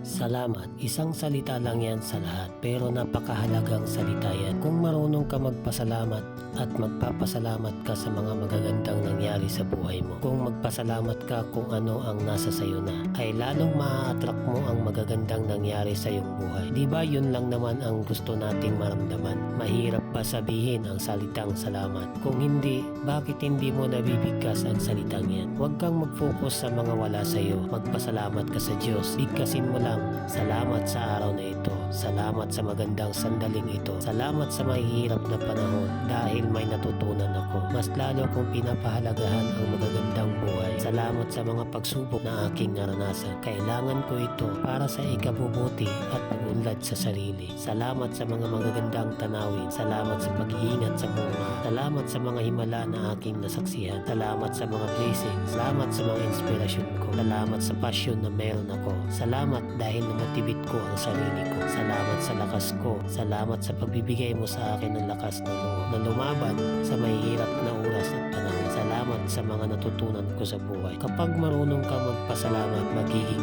Salamat, isang salita lang yan sa lahat, pero napakahalagang salita yan. Kung marunong ka magpasalamat at magpapasalamat ka sa mga magagandang nangyari sa buhay mo, kung magpasalamat ka kung ano ang nasa sayo na, ay lalong maa-attract mo ang magagandang nangyari sa iyong buhay. Di ba yun lang naman ang gusto nating maramdaman? Mahirap ba sabihin ang salitang salamat? Kung hindi, bakit hindi mo nabibigkas ang salitang yan? Huwag kang mag-focus sa mga wala sa iyo. Magpasalamat ka sa Diyos. Bigkasin mo lang, salamat sa araw na ito. Salamat sa magandang sandaling ito. Salamat sa mahihirap na panahon dahil may natutunan ako. Mas lalo kong pinapahalagahan ang magagandang buhay. Salamat sa mga pagsubok na aking naranasan. Kailangan ko ito para sa ikabubuti at pag-unlad sa sarili. Salamat sa mga magagandang tanawin. Salamat sa pag-iingat sa bunga. Salamat sa mga himala na aking nasaksihan. Salamat sa mga blessings. Salamat sa mga inspirasyon ko. Salamat sa passion na meron ako. Salamat dahil namatibit ko ang sarili ko. Salamat sa lakas ko. Salamat sa pagbibigay mo sa akin ng lakas na loob na lumaban sa mahihirap na oras at panahon. Salamat sa mga natutunan ko sa buhay. Kapag marunong ka magpasalamat, magiging